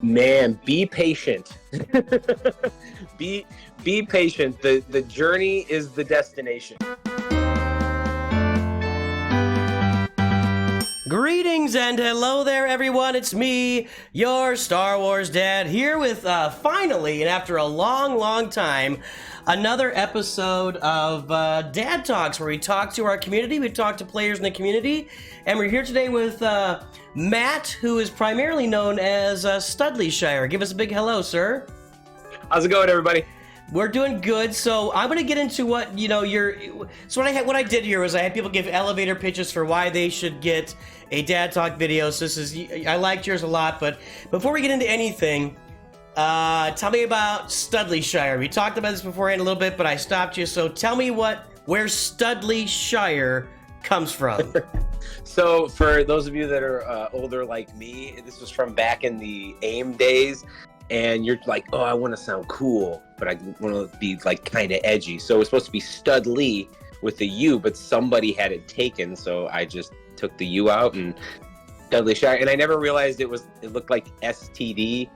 Man, be patient. Be patient. The journey is the destination. Greetings and hello there, everyone. It's me, your Star Wars dad, here with finally, and after a long time, another episode of Dad Talks, where we talk to our community, we talk to players in the community, and we're here today with Matt, who is primarily known as Stdlyshire. Give us a big hello, sir. How's it going, everybody? We're doing good. So I'm going to get into what, so what I did here was I had people give elevator pitches for why they should get a Dad Talk video. So I liked yours a lot, but before we get into anything, tell me about Stdlyshire. We talked about this beforehand a little bit, but I stopped you. So tell me where Stdlyshire comes from. So for those of you that are older like me, this was from back in the AIM days. And you're like, oh, I want to sound cool, but I want to be like kind of edgy. So it was supposed to be Studley with the U, but somebody had it taken. So I just took the U out and Stdlyshire. And I never realized it looked like STD.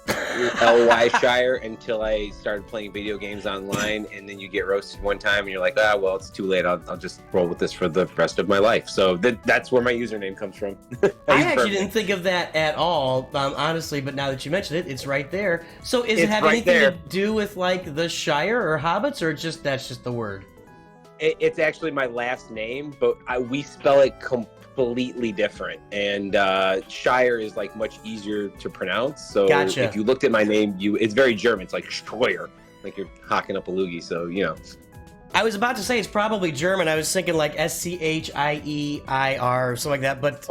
LY Shire until I started playing video games online, and then you get roasted one time and you're like, well, it's too late, I'll just roll with this for the rest of my life. So that's where my username comes from. I actually didn't think of that at all, honestly, but now that you mentioned it, it's right there. So does it have anything to do with like the Shire or hobbits, or that's just the word? It's actually my last name, but we spell it completely different, and Shire is like much easier to pronounce. So Gotcha. If you looked at my name, it's very German. It's like Steuer, like you're hocking up a loogie. So I was about to say it's probably German. I was thinking like SCHIEIR or something like that, but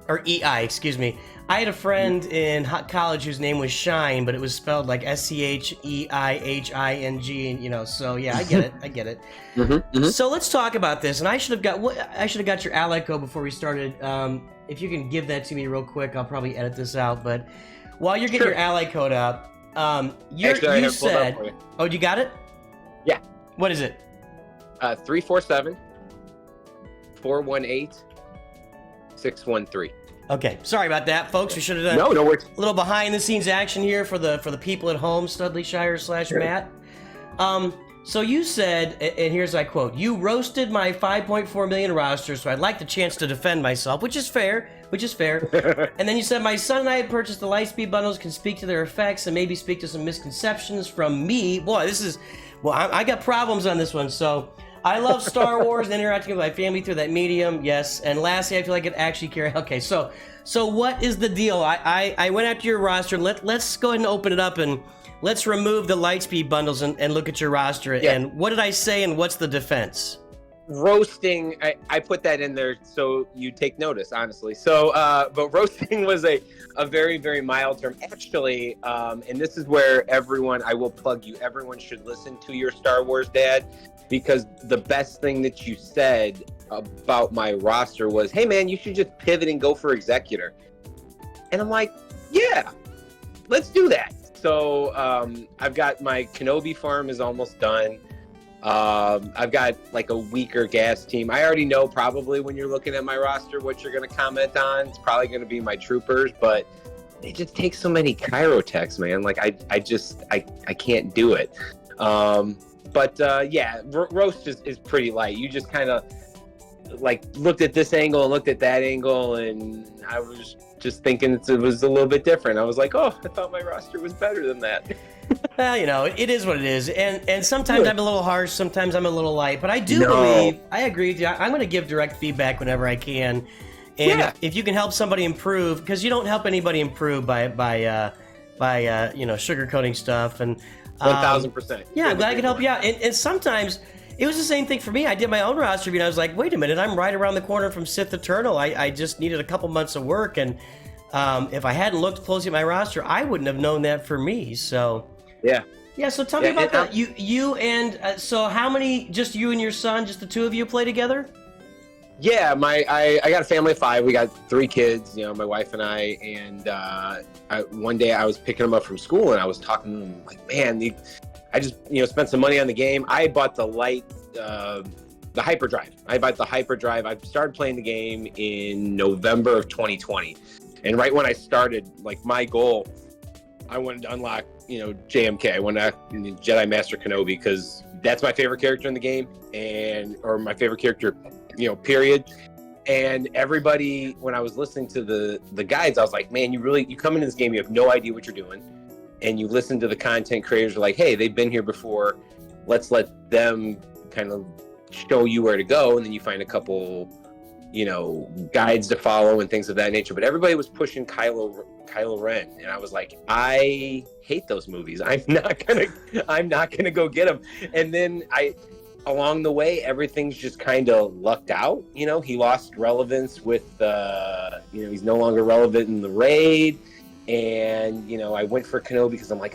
or EI, excuse me. I had a friend in college whose name was Shine, but it was spelled like SCHEIHING, so yeah, I get it. So let's talk about this, and I should have got your ally code before we started. If you can give that to me real quick, I'll probably edit this out, but while you're getting your ally code up, you said, oh, you got it? Yeah. What is it? 347-418-613. Okay, sorry about that, folks. We should have done no worries. A little behind-the-scenes action here for the people at home, Stdlyshire/Matt. So you said, and here's I quote, "You roasted my 5.4 million roster, so I'd like the chance to defend myself," which is fair. And then you said, "My son and I had purchased the Lightspeed bundles, can speak to their effects and maybe speak to some misconceptions from me." Boy, I got problems on this one. So I love Star Wars and interacting with my family through that medium, yes. And lastly, I feel like it actually carry. Okay, so what is the deal? I went after your roster. Let's go ahead and open it up and let's remove the Lightspeed bundles and look at your roster. Yeah. And what did I say and what's the defense? Roasting, I put that in there so you take notice, honestly. So, but roasting was a very, very mild term. Actually, and this is where I will plug you, everyone should listen to your Star Wars dad, because the best thing that you said about my roster was, hey man, you should just pivot and go for Executor. And I'm like, yeah, let's do that. So I've got my Kenobi farm is almost done. I've got like a weaker gas team. I already know probably when you're looking at my roster what you're going to comment on. It's probably going to be my troopers, but it just takes so many chirotechs, man. Like I can't do it. Yeah, roast is pretty light. You just kind of like looked at this angle and looked at that angle, and I was just thinking it was a little bit different. I was like, oh, I thought my roster was better than that. Well, it is what it is, and sometimes I'm a little harsh, sometimes I'm a little light, but I do believe, I agree with you. I'm going to give direct feedback whenever I can, and if you can help somebody improve, because you don't help anybody improve by sugarcoating stuff, and 1,000%. Yeah, I'm glad I can help you out, and sometimes it was the same thing for me. I did my own roster review, and I was like, wait a minute, I'm right around the corner from Sith Eternal. I just needed a couple months of work, and if I hadn't looked closely at my roster, I wouldn't have known that for me. So yeah. So tell me about that. So how many? Just you and your son? Just the two of you play together? Yeah, I got a family of 5. We got 3 kids. My wife and I. And one day I was picking them up from school, and I was talking to them like, man, I just spent some money on the game. I bought the hyperdrive. I started playing the game in November of 2020. And right when I started, like my goal, I wanted to unlock, JMK. I wanted to Jedi Master Kenobi because that's my favorite character in the game, or my favorite character, period. And everybody, when I was listening to the guides, I was like, man, you come into this game, you have no idea what you're doing. And you listen to the content creators are like, hey, they've been here before. Let's let them kind of show you where to go. And then you find a couple, guides to follow and things of that nature. But everybody was pushing Kylo Ren. And I was like, I hate those movies. I'm not gonna go get them. And then along the way, everything's just kind of lucked out. He lost relevance with, he's no longer relevant in the raid. And, I went for Kenobi because I'm like,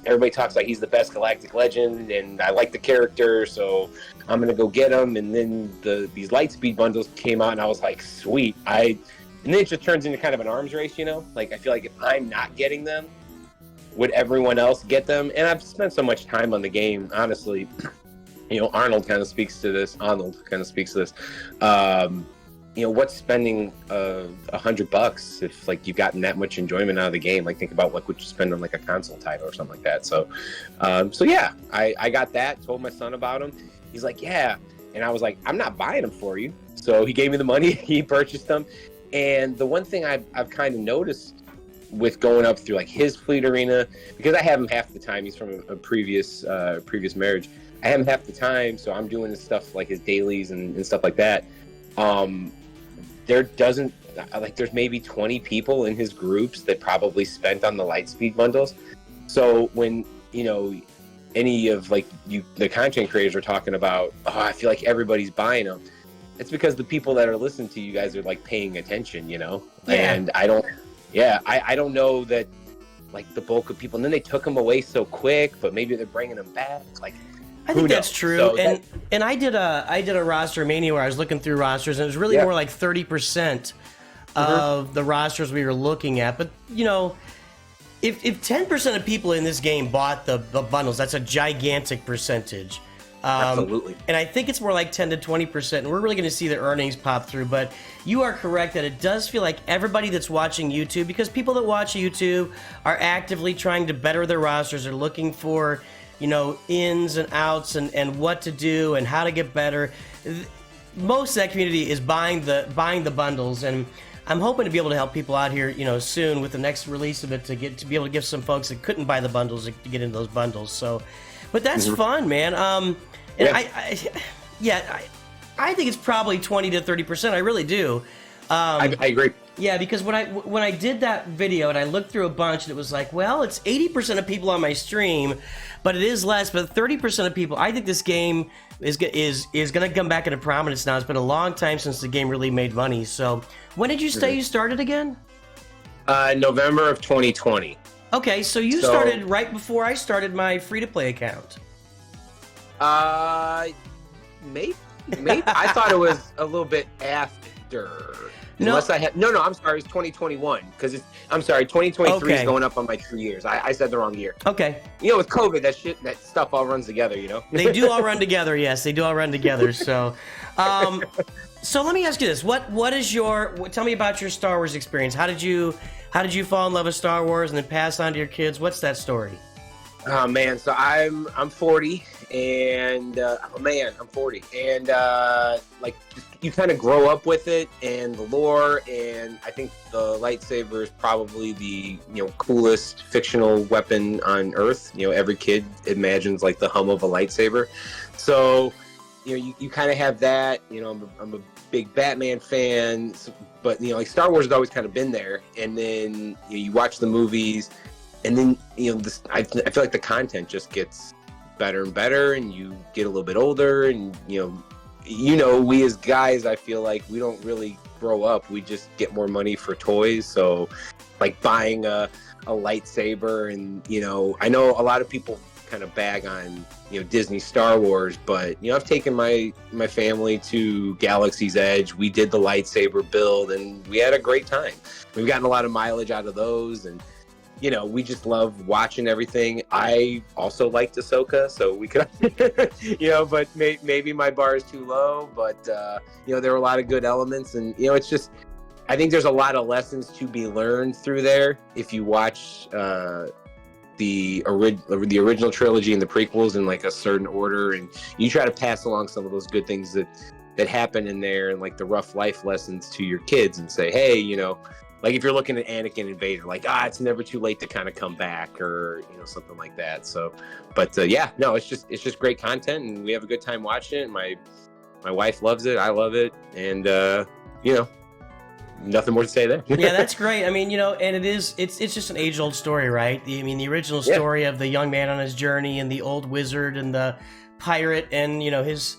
everybody talks like he's the best galactic legend and I like the character, so I'm going to go get him. And then these Lightspeed bundles came out and I was like, sweet. And then it just turns into kind of an arms race, Like, I feel like if I'm not getting them, would everyone else get them? And I've spent so much time on the game, honestly. Arnold kind of speaks to this. What's spending $100 if like you've gotten that much enjoyment out of the game? Like think about what would you spend on like a console title or something like that. So yeah, I got that. Told my son about him. He's like, yeah, and I was like, I'm not buying them for you. So he gave me the money. He purchased them. And the one thing I've kind of noticed with going up through like his fleet arena, because I have him half the time. He's from a previous marriage. I have him half the time, so I'm doing his stuff like his dailies and stuff like that. There's maybe 20 people in his groups that probably spent on the Lightspeed bundles. So when, any of like the content creators are talking about, I feel like everybody's buying them. It's because the people that are listening to you guys are like paying attention, Yeah. And I don't know that like the bulk of people, and then they took them away so quick, but maybe they're bringing them back. Like, I think that's true. So and I did a roster mania where I was looking through rosters, and it was really more like 30% of the rosters we were looking at. But if 10% of people in this game bought the bundles, that's a gigantic percentage. Absolutely. And I think it's more like 10 to 20%, and we're really going to see the earnings pop through. But you are correct that it does feel like everybody that's watching YouTube, because people that watch YouTube are actively trying to better their rosters, are looking for ins and outs and what to do and how to get better. Most of that community is buying the bundles, and I'm hoping to be able to help people out here, soon with the next release of it to be able to give some folks that couldn't buy the bundles to get into those bundles. So, but that's fun, man. And I think it's probably 20 to 30%. I really do. I agree. Yeah, because when I did that video and I looked through a bunch, and it was like, well, it's 80% of people on my stream, but it is less. But 30% of people, I think this game is going to come back into prominence now. It's been a long time since the game really made money. So when did you say you started again? November of 2020. Okay, so you started right before I started my free-to-play account. Maybe. I thought it was a little bit after. Unless I had I'm sorry, it's 2021 because 2023 is going up on my 2 years. I said the wrong year. Okay. With COVID, that stuff all runs together. They do all run together. Yes, they do all run together. So, so let me ask you this: what is tell me about your Star Wars experience? How did you fall in love with Star Wars and then pass on to your kids? What's that story? Oh man, so I'm 40 and I'm 40 and like you kind of grow up with it and the lore, and I think the lightsaber is probably the coolest fictional weapon on Earth. Every kid imagines like the hum of a lightsaber, so you kind of have that. I'm a big Batman fan, but like Star Wars has always kind of been there, and then you watch the movies. And then, I feel like the content just gets better and better, and you get a little bit older, and, we as guys, I feel like we don't really grow up. We just get more money for toys. So, like buying a lightsaber, and, I know a lot of people kind of bag on, Disney Star Wars, but, I've taken my family to Galaxy's Edge. We did the lightsaber build, and we had a great time. We've gotten a lot of mileage out of those, and we just love watching everything. I also liked Ahsoka, so we could, but maybe my bar is too low. But there were a lot of good elements, and it's just I think there's a lot of lessons to be learned through there if you watch the original trilogy and the prequels in like a certain order, and you try to pass along some of those good things that happen in there, and like the rough life lessons to your kids, and say, hey, you know, like if you're looking at Anakin and Vader, like, it's never too late to kind of come back, or, you know, something like that. So, but yeah, no, it's just great content, and we have a good time watching it. My wife loves it, I love it, and you know, nothing more to say there. Yeah, that's great. I mean, you know, and it's just an age-old story, right? I mean, the original story of the young man on his journey, and the old wizard and the pirate, and, you know, his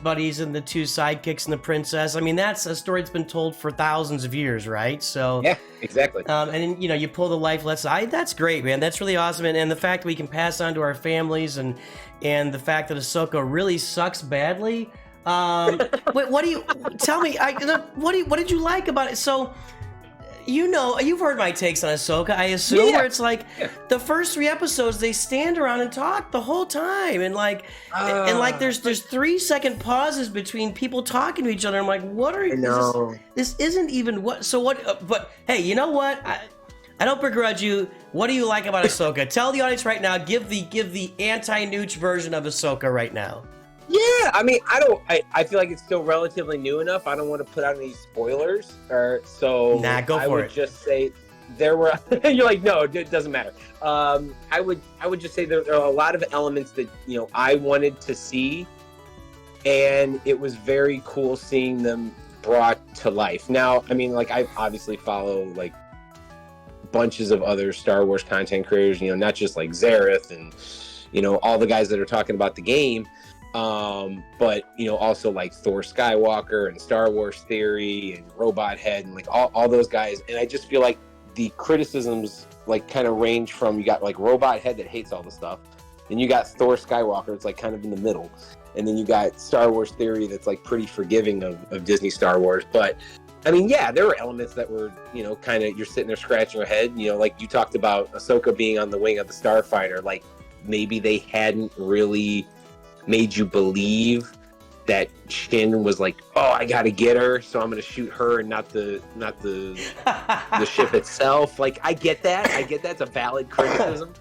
buddies and the two sidekicks and the princess. I mean, that's a story that's been told for thousands of years, right? So yeah, exactly. And you know, you pull the life lesson. That's great, man. That's really awesome. And the fact that we can pass on to our families, and the fact that Ahsoka really sucks badly. Wait, what do you tell me? What did you like about it? So, you know, you've heard my takes on Ahsoka, I assume, where it's like the first 3 episodes they stand around and talk the whole time, and like there's 3-second pauses between people talking to each other. I'm like, what are you? This isn't even what. So what? But hey, you know what? I don't begrudge you. What do you like about Ahsoka? Tell the audience right now. Give the anti-Nooch version of Ahsoka right now. Yeah, I mean, I feel like it's still relatively new enough. I don't want to put out any spoilers, go for it. I would just say there were. You're like, no, it doesn't matter. I would just say there are a lot of elements that, you know, I wanted to see, and it was very cool seeing them brought to life. Now, I mean, like, I obviously follow like bunches of other Star Wars content creators, you know, not just like Zareth and, you know, all the guys that are talking about the game. But, you know, also like Thor Skywalker and Star Wars Theory and Robot Head and like all those guys. And I just feel like the criticisms like kind of range from, you got like Robot Head that hates all the stuff, and you got Thor Skywalker, it's like kind of in the middle, and then you got Star Wars Theory that's like pretty forgiving of Disney Star Wars. But I mean, yeah, there were elements that were, you know, kind of, you're sitting there scratching your head, you know, like you talked about Ahsoka being on the wing of the Starfighter, like maybe they hadn't really made you believe that Shin was like, oh, I gotta get her, so I'm gonna shoot her and not the ship itself. Like, I get that. It's a valid criticism,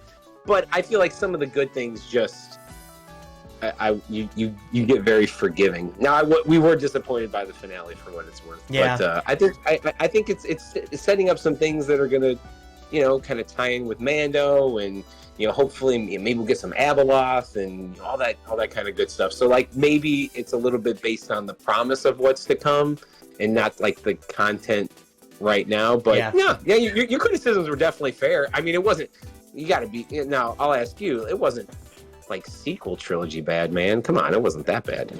but I feel like some of the good things just, you get very forgiving. Now, we were disappointed by the finale for what it's worth. Yeah. But I think it's setting up some things that are gonna, you know, kind of tie in with Mando, and, you know, hopefully maybe we'll get some Abeloth and, you know, all that kind of good stuff. So like maybe it's a little bit based on the promise of what's to come, and not like the content right now. But yeah, your criticisms were definitely fair. I mean, it wasn't. You got to be. Now I'll ask you. It wasn't like sequel trilogy bad, man. Come on, it wasn't that bad.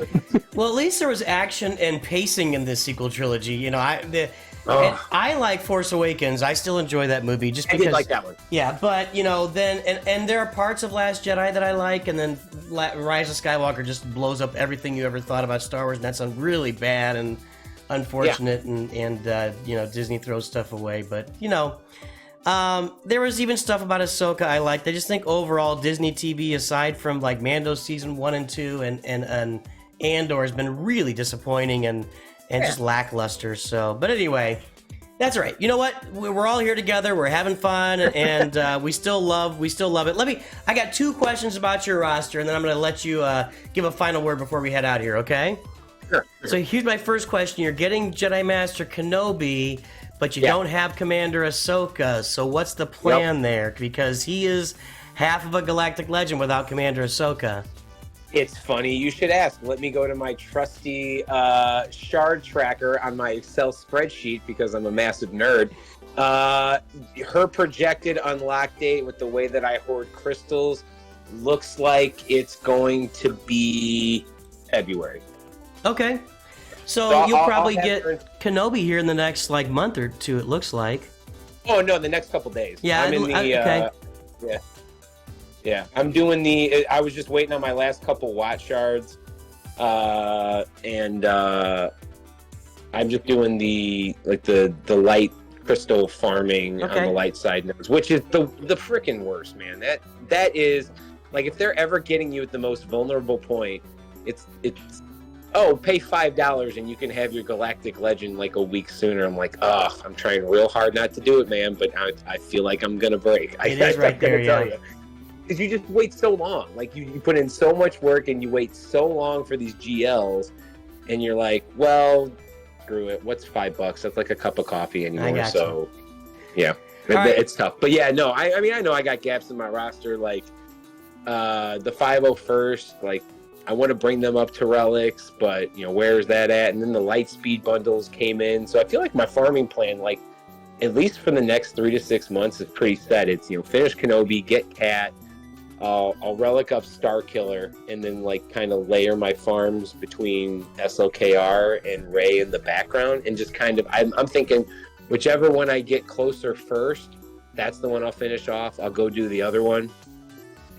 Well, at least there was action and pacing in this sequel trilogy. You know, I like Force Awakens. I still enjoy that movie just because I did like that one. Yeah, but you know, then and there are parts of Last Jedi that I like, and then Rise of Skywalker just blows up everything you ever thought about Star Wars, and that's really bad and unfortunate, and you know, Disney throws stuff away. But you know, there was even stuff about Ahsoka I liked. I just think overall Disney TV, aside from like Mando season 1 and 2 and Andor, has been really disappointing and just lackluster. So, but anyway, that's all right. You know what? We're all here together. We're having fun, and we still love it. I got 2 questions about your roster, and then I'm going to let you give a final word before we head out here, okay? Sure. So here's my first question. You're getting Jedi Master Kenobi, but you don't have Commander Ahsoka. So what's the plan there? Because he is half of a galactic legend without Commander Ahsoka. It's funny you should ask. Let me go to my trusty shard tracker on my Excel spreadsheet, because I'm a massive nerd. Her projected unlock date, with the way that I hoard crystals, looks like it's going to be February. Okay. So you'll probably get Kenobi here in the next like month or 2, it looks like. Oh, no, the next couple days. Yeah, I'm in the okay. Yeah, I'm doing I was just waiting on my last couple Watt shards, and I'm just doing the light crystal farming on the light side nodes, which is the freaking worst, man. That is, like, if they're ever getting you at the most vulnerable point, it's oh, pay $5 and you can have your Galactic Legend like a week sooner. I'm like, oh, I'm trying real hard not to do it, man, but I feel like I'm gonna break. It is right there, yeah. Because you just wait so long. Like you put in so much work and you wait so long for these GLs, and you're like, well, screw it. What's $5? That's like a cup of coffee anymore. So, yeah, it's tough. But yeah, no, I mean, I know I got gaps in my roster. Like the 501st, like I want to bring them up to relics, but you know, where's that at? And then the light speed bundles came in, so I feel like my farming plan, like at least for the next 3 to 6 months, is pretty set. It's, you know, finish Kenobi, get Cat. I'll relic up Star Killer, and then like kind of layer my farms between SLKR and Ray in the background, and just kind of I'm thinking whichever one I get closer first, that's the one I'll finish off. I'll go do the other one,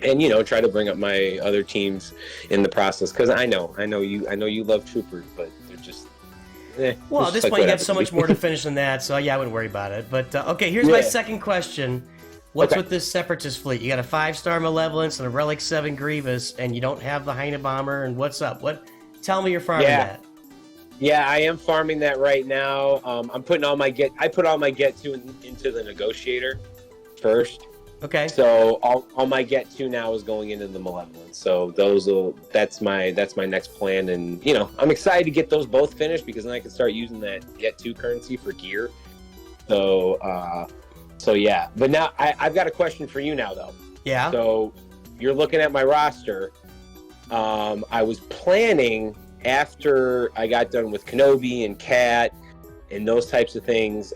and you know, try to bring up my other teams in the process, because I know you love Troopers, but they're just well, at this point you have so much more to finish than that, so yeah, I wouldn't worry about it. But okay, here's my second question. What's with this Separatist fleet? You got a 5-star Malevolence and a Relic 7 Grievous, and you don't have the Hyena Bomber, and what's up? Tell me you're farming that. Yeah, I am farming that right now. I'm putting all my I put all my Get 2 into the Negotiator first. Okay. So all my Get 2 now is going into the Malevolence. So that's my next plan, and you know, I'm excited to get those both finished, because then I can start using that Get 2 currency for gear. So yeah, but now I've got a question for you now, though. Yeah. So you're looking at my roster. I was planning, after I got done with Kenobi and Cat and those types of things,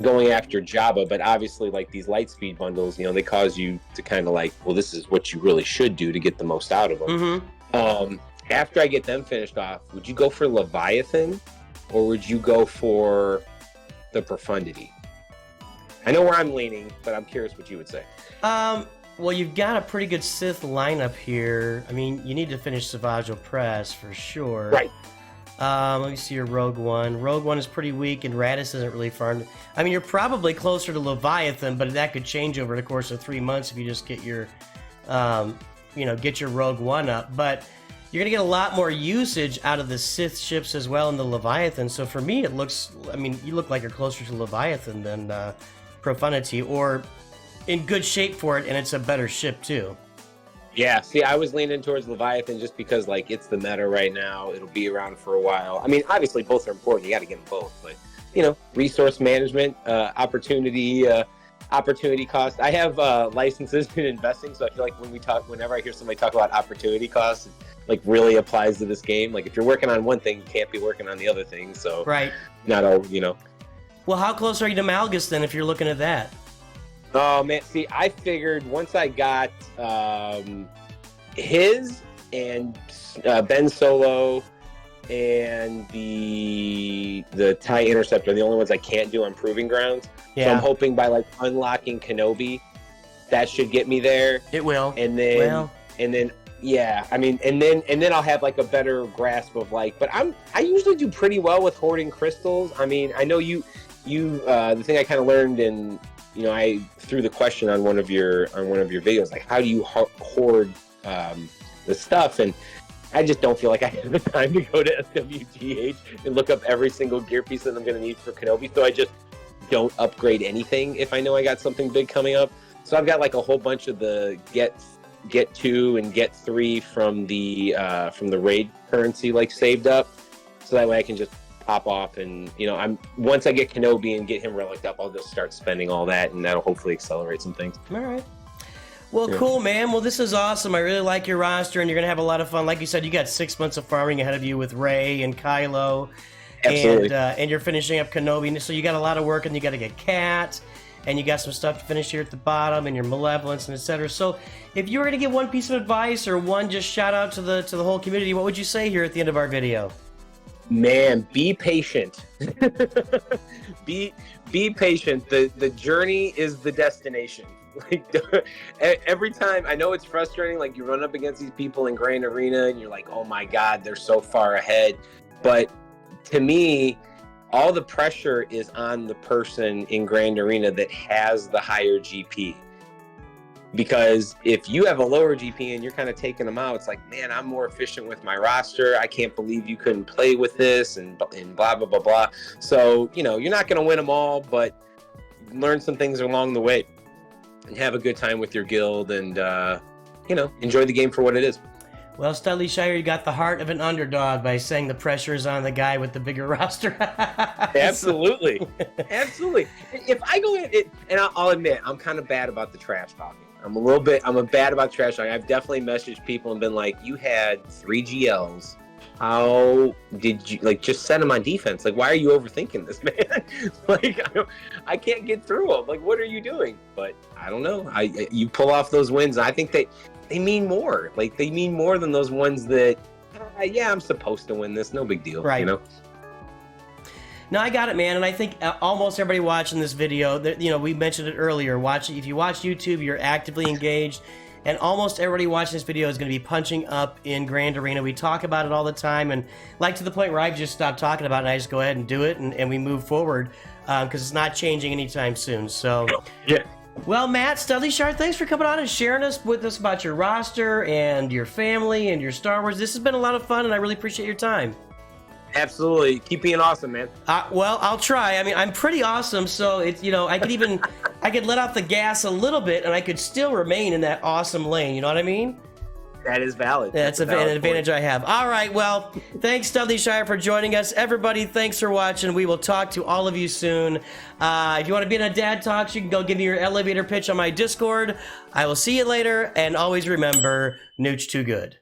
going after Jabba, but obviously like these light speed bundles, you know, they cause you to kind of like, well, this is what you really should do to get the most out of them. Mm-hmm. After I get them finished off, would you go for Leviathan, or would you go for the Profundity? I know where I'm leaning, but I'm curious what you would say. Well, you've got a pretty good Sith lineup here. I mean, you need to finish Savage Opress for sure. Right. Let me see your Rogue One. Rogue One is pretty weak, and Radis isn't really farmed. I mean, you're probably closer to Leviathan, but that could change over the course of 3 months if you just get your, get your Rogue One up. But you're gonna get a lot more usage out of the Sith ships as well in the Leviathan. So for me, it looks. I mean, you look like you're closer to Leviathan than Profundity, or in good shape for it, and it's a better ship too. Yeah, see, I was leaning towards Leviathan just because, like, it's the meta right now. It'll be around for a while. I mean, obviously, both are important. You got to get them both. But, you know, resource management, opportunity cost. I have licenses in investing, so I feel like whenever I hear somebody talk about opportunity costs, it, like, really applies to this game. Like, if you're working on one thing, you can't be working on the other thing. So, right. Not all, you know. Well, how close are you to Malgus then, if you're looking at that? Oh man, see, I figured once I got his and Ben Solo and the TIE Interceptor, the only ones I can't do on Proving Grounds. Yeah. So I'm hoping by like unlocking Kenobi, that should get me there. It will. And then yeah, I mean, and then I'll have like a better grasp of like. But I usually do pretty well with hoarding crystals. I mean, I know you the thing I kind of learned in. You know, I threw the question on one of your videos, like, how do you hoard the stuff? And I just don't feel like I have the time to go to SWGH and look up every single gear piece that I'm going to need for Kenobi. So I just don't upgrade anything if I know I got something big coming up. So I've got like a whole bunch of the get 2 and get 3 from the raid currency like saved up, so that way I can just pop off, and you know, once I get Kenobi and get him relicked up, I'll just start spending all that, and that'll hopefully accelerate some things. All right. Well, yeah. Cool, man. Well, this is awesome. I really like your roster, and you're gonna have a lot of fun. Like you said, you got 6 months of farming ahead of you with Rey and Kylo. Absolutely. And you're finishing up Kenobi, so you got a lot of work, and you got to get Cat, and you got some stuff to finish here at the bottom, and your Malevolence, and etc. So, if you were gonna give one piece of advice or one just shout out to the whole community, what would you say here at the end of our video? Man, be patient. be patient. The journey is the destination. Like every time, I know it's frustrating. Like you run up against these people in Grand Arena, and you're like, "Oh my God, they're so far ahead." But to me, all the pressure is on the person in Grand Arena that has the higher GP. Because if you have a lower GP and you're kind of taking them out, it's like, man, I'm more efficient with my roster. I can't believe you couldn't play with this and blah, blah, blah, blah. So, you know, you're not going to win them all, but learn some things along the way and have a good time with your guild and, you know, enjoy the game for what it is. Well, Stdlyshire, you got the heart of an underdog by saying the pressure is on the guy with the bigger roster. Absolutely. Absolutely. If I go in, and I'll admit, I'm kind of bad about the trash talking. I'm bad about trash talking. I've definitely messaged people and been like, you had 3 GLs. How did you, like, just set them on defense? Like, why are you overthinking this, man? Like, I can't get through them. Like, what are you doing? But I don't know. You pull off those wins. And I think they mean more. Like, they mean more than those ones that, yeah, I'm supposed to win this. No big deal. Right. You know? No, I got it, man. And I think almost everybody watching this video, you know, we mentioned it earlier. If you watch YouTube, you're actively engaged. And almost everybody watching this video is going to be punching up in Grand Arena. We talk about it all the time. And like to the point where I've just stopped talking about it and I just go ahead and do it. And we move forward because it's not changing anytime soon. So, yeah. Well, Matt, Stdlyshire, thanks for coming on and sharing with us about your roster and your family and your Star Wars. This has been a lot of fun, and I really appreciate your time. Absolutely. Keep being awesome, man. Well, I'll try. I mean, I'm pretty awesome, so it's, you know, I could let off the gas a little bit, and I could still remain in that awesome lane. You know what I mean? That is valid. That's an advantage I have. All right, well, thanks, Stdlyshire, for joining us. Everybody, thanks for watching. We will talk to all of you soon. If you want to be in a Dad Talks, you can go give me your elevator pitch on my Discord. I will see you later, and always remember, Nooch too good.